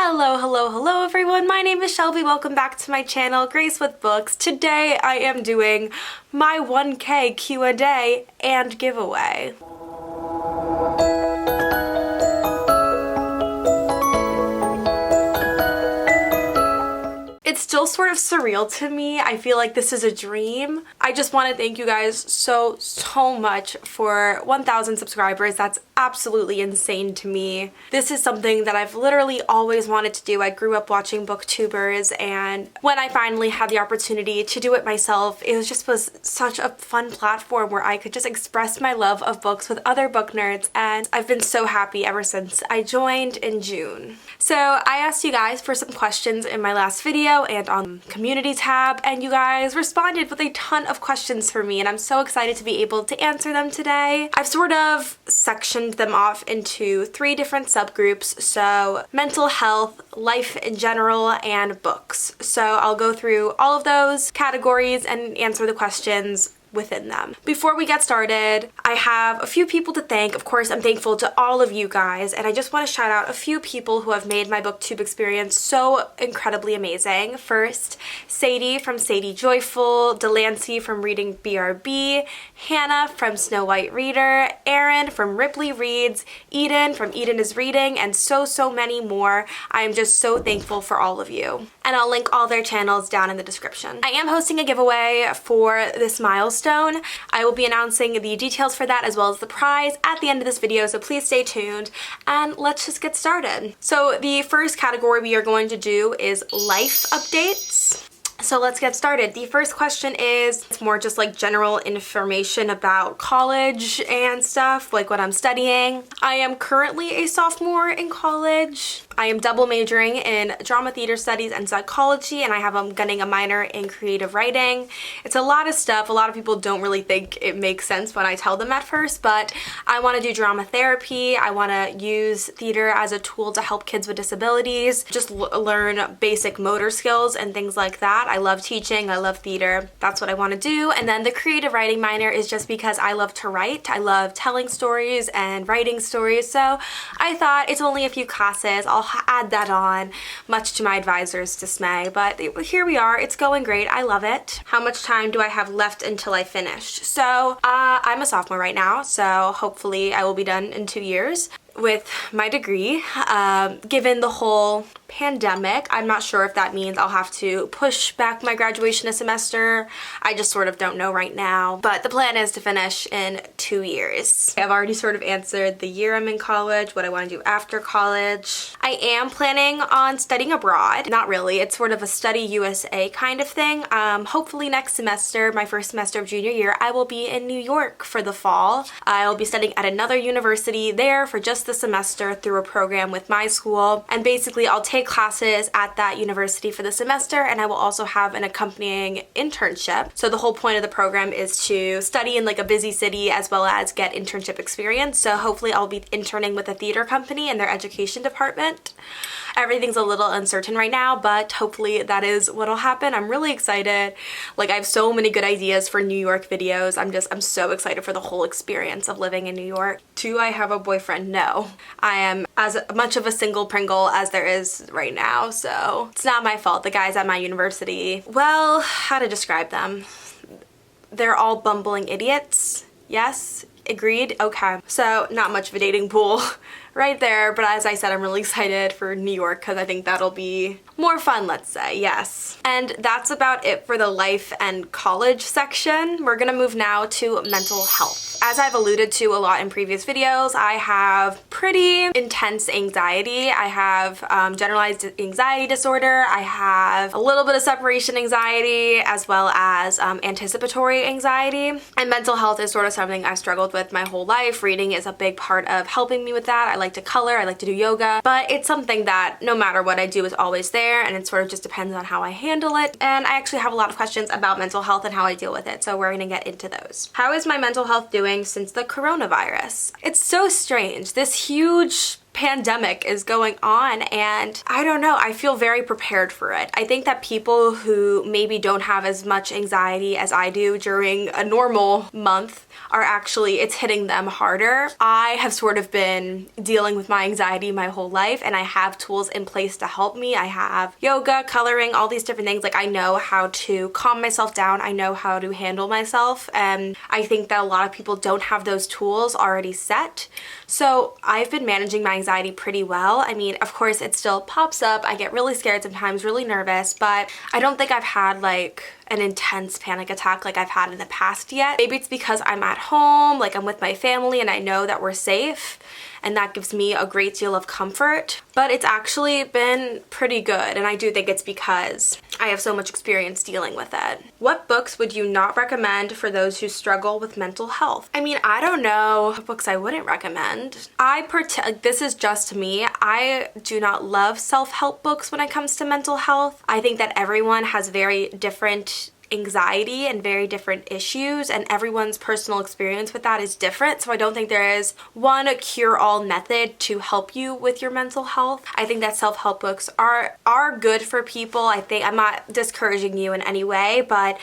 Hello, hello, hello everyone. My name is Shelby. Welcome back to my channel, Grace with Books. Today I am doing my 1K Q&A and giveaway. It's still sort of surreal to me. I feel like this is a dream. I just want to thank you guys so much for 1,000 subscribers. That's absolutely insane to me. This is something that I've literally always wanted to do. I grew up watching booktubers, and when I finally had the opportunity to do it myself, it was such a fun platform where I could just express my love of books with other book nerds, and I've been so happy ever since I joined in June. So I asked you guys for some questions in my last video and on the community tab, and you guys responded with a ton of questions for me, and I'm so excited to be able to answer them today. I've sort of sectioned them off into 3 different subgroups, so mental health, life in general, and books. So I'll go through all of those categories and answer the questions within them. Before we get started, I have a few people to thank. Of course, I'm thankful to all of you guys, and I just want to shout out a few people who have made my booktube experience so incredibly amazing. First, Sadie from Sadie Joyful, Delancey from Reading BRB, Hannah from Snow White Reader, Erin from Ripley Reads, Eden from Eden is Reading, and so many more. I am just so thankful for all of you. And I'll link all their channels down in the description. I am hosting a giveaway for this milestone. I will be announcing the details for that as well as the prize at the end of this video, so please stay tuned and let's just get started. So the first category we are going to do is life updates. So let's get started. The first question is, it's more just like general information about college and stuff, like what I'm studying. I am currently a sophomore in college. I am double majoring in drama, theater studies, and psychology, and I have getting a minor in creative writing. It's a lot of stuff. A lot of people don't really think it makes sense when I tell them at first, but I want to do drama therapy. I want to use theater as a tool to help kids with disabilities, just learn basic motor skills and things like that. I love teaching, I love theater. That's what I want to do. And then the creative writing minor is just because I love to write. I love telling stories and writing stories, so I thought it's only a few classes. I'll add that on, much to my advisor's dismay, but here we are. It's going great. I love it. How much time do I have left until I finish? So I'm a sophomore right now, so hopefully I will be done in 2 years with my degree. Given the whole pandemic, I'm not sure if that means I'll have to push back my graduation a semester. I just sort of don't know right now, but the plan is to finish in 2 years. I've already sort of answered the year I'm in college, what I want to do after college. I am planning on studying abroad. Not really, it's sort of a study USA kind of thing. Hopefully next semester, my first semester of junior year, I will be in New York for the fall. I'll be studying at another university there for just the semester through a program with my school, and basically I'll take classes at that university for the semester, and I will also have an accompanying internship. So the whole point of the program is to study in like a busy city as well as get internship experience. So hopefully I'll be interning with a theater company in their education department. Everything's a little uncertain right now, but hopefully that is what'll happen. I'm really excited. Like, I have so many good ideas for New York videos. I'm so excited for the whole experience of living in New York. Do I have a boyfriend? No. I am as much of a single Pringle as there is right now, so it's not my fault. The guys at my university, well, how to describe them? They're all bumbling idiots. Yes? Agreed? Okay. So not much of a dating pool right there, but as I said, I'm really excited for New York because I think that'll be more fun, let's say. Yes. And that's about it for the life and college section. We're gonna move now to mental health. As I've alluded to a lot in previous videos, I have pretty intense anxiety. I have generalized anxiety disorder. I have a little bit of separation anxiety as well as anticipatory anxiety. And mental health is sort of something I've struggled with my whole life. Reading is a big part of helping me with that. I like to color, I like to do yoga, but it's something that no matter what I do is always there, and it sort of just depends on how I handle it. And I actually have a lot of questions about mental health and how I deal with it, so we're gonna get into those. How is my mental health doing since the coronavirus? It's so strange. This huge pandemic is going on, and I don't know, I feel very prepared for it. I think that people who maybe don't have as much anxiety as I do during a normal month are actually, it's hitting them harder. I have sort of been dealing with my anxiety my whole life, and I have tools in place to help me. I have yoga, coloring, all these different things. Like, I know how to calm myself down. I know how to handle myself, and I think that a lot of people don't have those tools already set. So I've been managing my anxiety pretty well. I mean, of course, it still pops up. I get really scared sometimes, really nervous, but I don't think I've had like an intense panic attack like I've had in the past yet. Maybe it's because I'm at home, like I'm with my family, and I know that we're safe, and that gives me a great deal of comfort. But it's actually been pretty good, and I do think it's because I have so much experience dealing with it. What books would you not recommend for those who struggle with mental health? I mean, I don't know what books I wouldn't recommend. This is just me. I do not love self-help books when it comes to mental health. I think that everyone has very different anxiety and very different issues, and everyone's personal experience with that is different. So I don't think there is one cure-all method to help you with your mental health. I think that self-help books are good for people. I'm not discouraging you in any way, but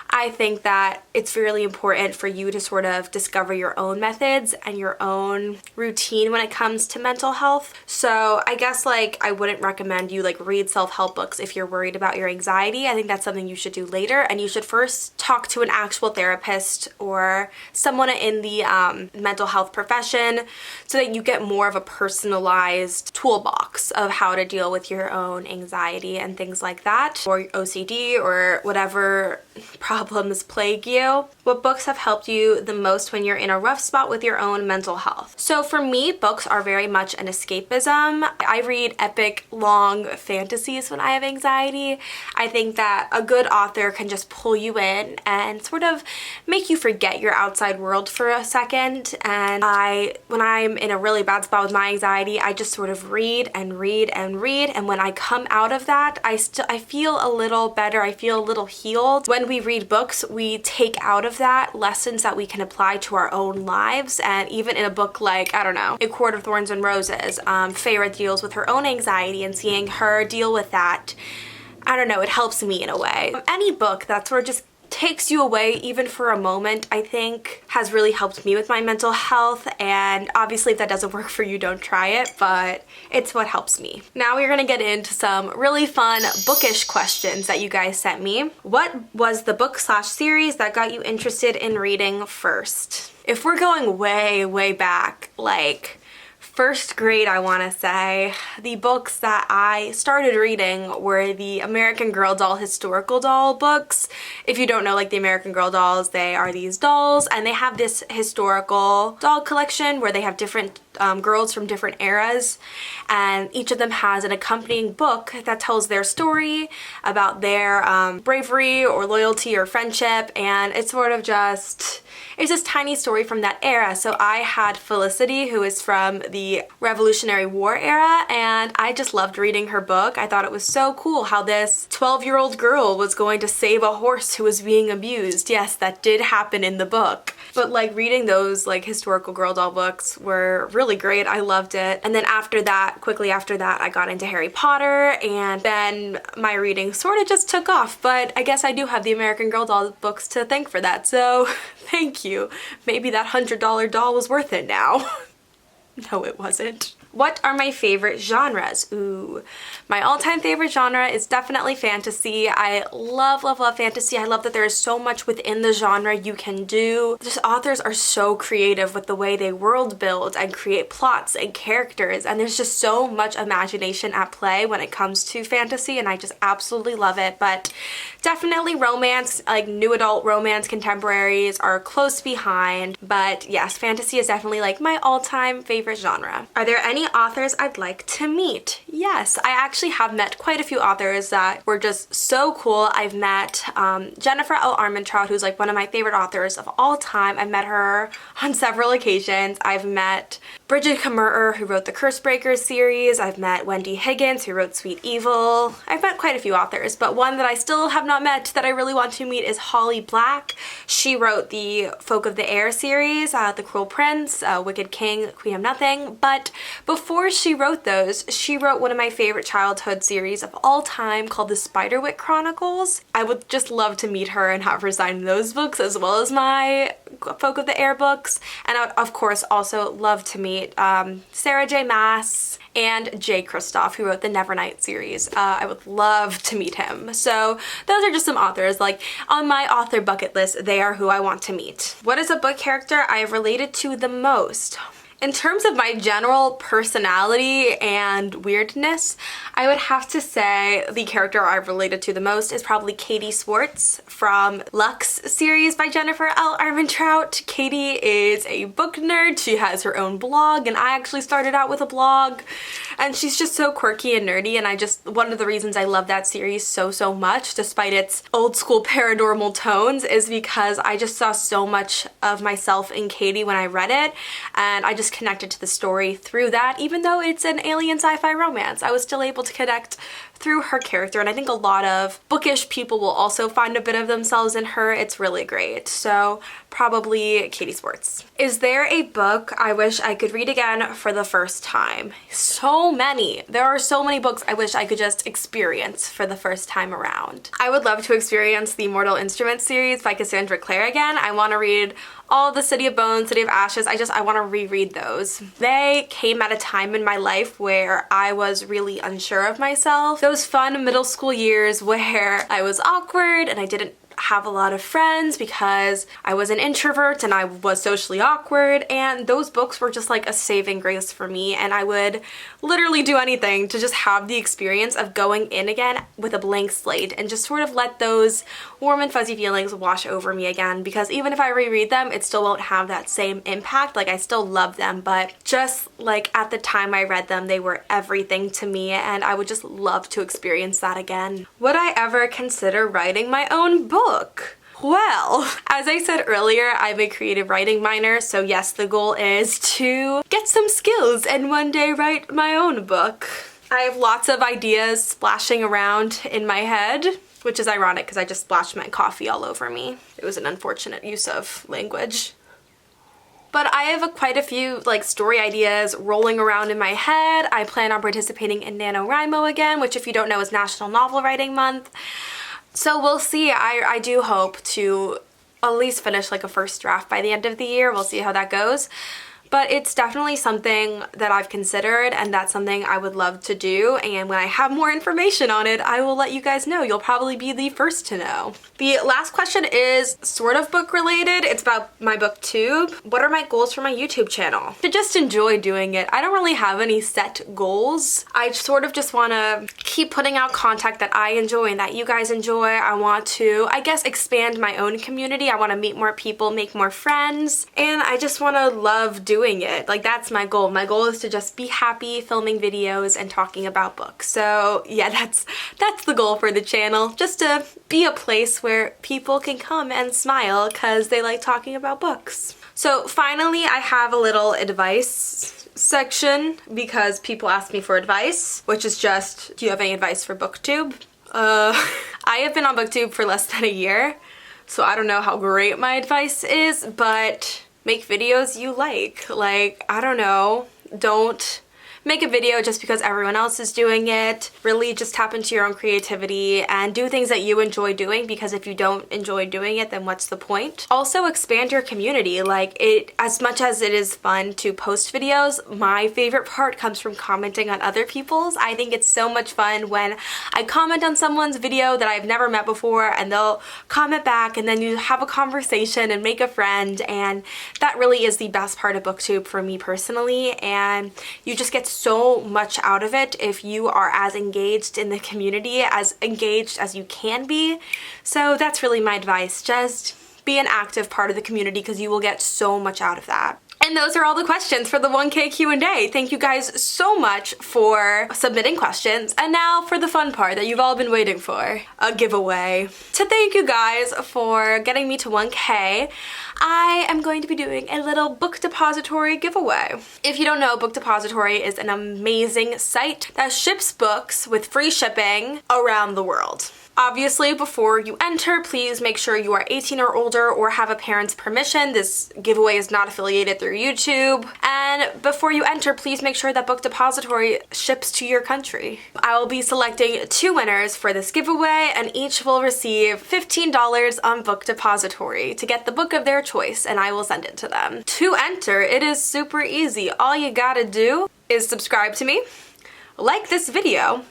I think that it's really important for you to sort of discover your own methods and your own routine when it comes to mental health. So I guess like I wouldn't recommend you like read self-help books if you're worried about your anxiety. I think that's something you should do later, and you should first talk to an actual therapist or someone in the mental health profession so that you get more of a personalized toolbox of how to deal with your own anxiety and things like that, or OCD or whatever problems plague you. What books have helped you the most when you're in a rough spot with your own mental health? So for me, books are very much an escapism. I read epic, long fantasies when I have anxiety. I think that a good author can just pull you in and sort of make you forget your outside world for a second. And when I'm in a really bad spot with my anxiety, I just sort of read and read and read. And when I come out of that, I feel a little better. I feel a little healed. When we read books, we take out of that lessons that we can apply to our own lives. And even in a book like, I don't know, A Court of Thorns and Roses, Feyre deals with her own anxiety, and seeing her deal with that, I don't know, it helps me in a way. Any book that sort of just takes you away even for a moment, I think has really helped me with my mental health. And obviously if that doesn't work for you, don't try it, but it's what helps me. Now we're gonna get into some really fun bookish questions that you guys sent me. What was the book/series that got you interested in reading first? If we're going way back, like first grade, I want to say, the books that I started reading were the American Girl doll historical doll books. If you don't know, like the American Girl dolls, they are these dolls, and they have this historical doll collection where they have different girls from different eras, and each of them has an accompanying book that tells their story about their bravery or loyalty or friendship, and it's sort of just, it's this tiny story from that era. So I had Felicity, who is from the Revolutionary War era, and I just loved reading her book. I thought it was so cool how this 12-year-old girl was going to save a horse who was being abused. Yes, that did happen in the book. But like reading those like historical girl doll books were really great. I loved it. And then after that, quickly after that, I got into Harry Potter, and then my reading sort of just took off. But I guess I do have the American Girl doll books to thank for that. So thank you. Maybe that $100 doll was worth it now. No, it wasn't. What are my favorite genres? Ooh, my all-time favorite genre is definitely fantasy. I love fantasy. I love that there is so much within the genre you can do. Just authors are so creative with the way they world build and create plots and characters, and there's just so much imagination at play when it comes to fantasy, and I just absolutely love it. But definitely romance, like new adult romance contemporaries are close behind. But yes, fantasy is definitely like my all-time favorite genre. Are there any authors I'd like to meet? Yes, I actually have met quite a few authors that were just so cool. I've met Jennifer L. Armentrout, who's like one of my favorite authors of all time. I've met her on several occasions. I've met Bridget Kammerer, who wrote the Cursebreakers series. I've met Wendy Higgins, who wrote Sweet Evil. I've met quite a few authors, but one that I still have not met that I really want to meet is Holly Black. She wrote the Folk of the Air series, The Cruel Prince, Wicked King, Queen of Nothing, but Before she wrote those, she wrote one of my favorite childhood series of all time called the Spiderwick Chronicles. I would just love to meet her and have her sign those books as well as my Folk of the Air books. And I would, of course, also love to meet Sarah J. Maas and Jay Kristoff, who wrote the Nevernight series. I would love to meet him. So those are just some authors. Like, on my author bucket list, they are who I want to meet. What is a book character I have related to the most? In terms of my general personality and weirdness, I would have to say the character I've related to the most is probably Katie Swartz from Lux series by Jennifer L. Armentrout. Katie is a book nerd. She has her own blog, and I actually started out with a blog. And she's just so quirky and nerdy, and one of the reasons I love that series so much, despite its old school paranormal tones, is because I just saw so much of myself in Katie when I read it, and I just connected to the story through that. Even though it's an alien sci-fi romance, I was still able to connect through her character, and I think a lot of bookish people will also find a bit of themselves in her. It's really great. So probably Katie Swartz. Is there a book I wish I could read again for the first time? So many. There are so many books I wish I could just experience for the first time around. I would love to experience the Mortal Instruments series by Cassandra Clare again. I want to read all the City of Bones, City of Ashes. I want to reread those. They came at a time in my life where I was really unsure of myself. Those fun middle school years where I was awkward and I didn't have a lot of friends because I was an introvert and I was socially awkward, and those books were just like a saving grace for me, and I would literally do anything to just have the experience of going in again with a blank slate and just sort of let those warm and fuzzy feelings wash over me again, because even if I reread them, it still won't have that same impact. Like, I still love them, but just like at the time I read them, they were everything to me, and I would just love to experience that again. Would I ever consider writing my own book? Well, as I said earlier, I'm a creative writing minor, so yes, the goal is to get some skills and one day write my own book. I have lots of ideas splashing around in my head, which is ironic because I just splashed my coffee all over me. It was an unfortunate use of language. But I have quite a few story ideas rolling around in my head. I plan on participating in NaNoWriMo again, which, if you don't know, is National Novel Writing Month. So we'll see. I do hope to at least finish a first draft by the end of the year. We'll see how that goes. But it's definitely something that I've considered, and that's something I would love to do. And when I have more information on it, I will let you guys know. You'll probably be the first to know. The last question is sort of book related. It's about my booktube. What are my goals for my YouTube channel? To just enjoy doing it. I don't really have any set goals. I sort of just want to keep putting out content that I enjoy and that you guys enjoy. I want to, I guess, expand my own community. I want to meet more people, make more friends, and I just want to love doing it. That's my goal. My goal is to just be happy filming videos and talking about books. So yeah, that's the goal for the channel. Just to be a place where people can come and smile because they like talking about books. So finally, I have a little advice section because people ask me for advice, which is just, do you have any advice for booktube? I have been on booktube for less than a year, so I don't know how great my advice is, but make videos you like. I don't know, don't make a video just because everyone else is doing it. Really just tap into your own creativity and do things that you enjoy doing, because if you don't enjoy doing it, then what's the point? Also expand your community. As much as it is fun to post videos, my favorite part comes from commenting on other people's. I think it's so much fun when I comment on someone's video that I've never met before and they'll comment back, and then you have a conversation and make a friend, and that really is the best part of booktube for me personally, and you just get so much out of it if you are as engaged in the community, as engaged as you can be. So that's really my advice. Just be an active part of the community because you will get so much out of that. And those are all the questions for the 1K Q&A. Thank you guys so much for submitting questions. And now for the fun part that you've all been waiting for, a giveaway. To thank you guys for getting me to 1K, I am going to be doing a little book depository giveaway. If you don't know, Book Depository is an amazing site that ships books with free shipping around the world. Obviously, before you enter, please make sure you are 18 or older or have a parent's permission. This giveaway is not affiliated through YouTube. And before you enter, please make sure that Book Depository ships to your country. I will be selecting 2 winners for this giveaway, and each will receive $15 on Book Depository to get the book of their choice, and I will send it to them. To enter, it is super easy. All you gotta do is subscribe to me, like this video,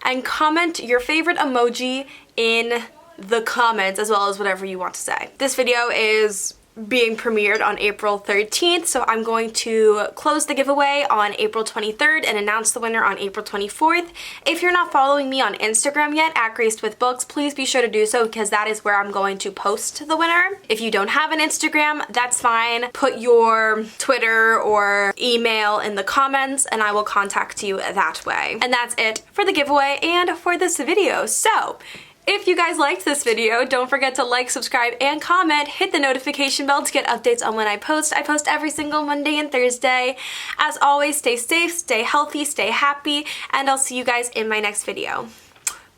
and comment your favorite emoji in the comments, as well as whatever you want to say. This video is being premiered on April 13th, so I'm going to close the giveaway on April 23rd and announce the winner on April 24th. If you're not following me on Instagram yet, at Graced with Books, please be sure to do so, because that is where I'm going to post the winner. If you don't have an Instagram, that's fine. Put your Twitter or email in the comments and I will contact you that way. And that's it for the giveaway and for this video. So, if you guys liked this video, don't forget to like, subscribe, and comment. Hit the notification bell to get updates on when I post. I post every single Monday and Thursday. As always, stay safe, stay healthy, stay happy, and I'll see you guys in my next video.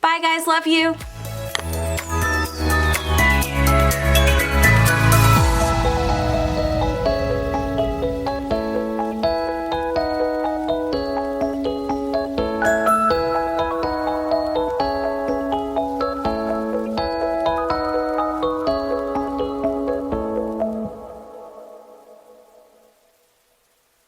Bye guys, love you!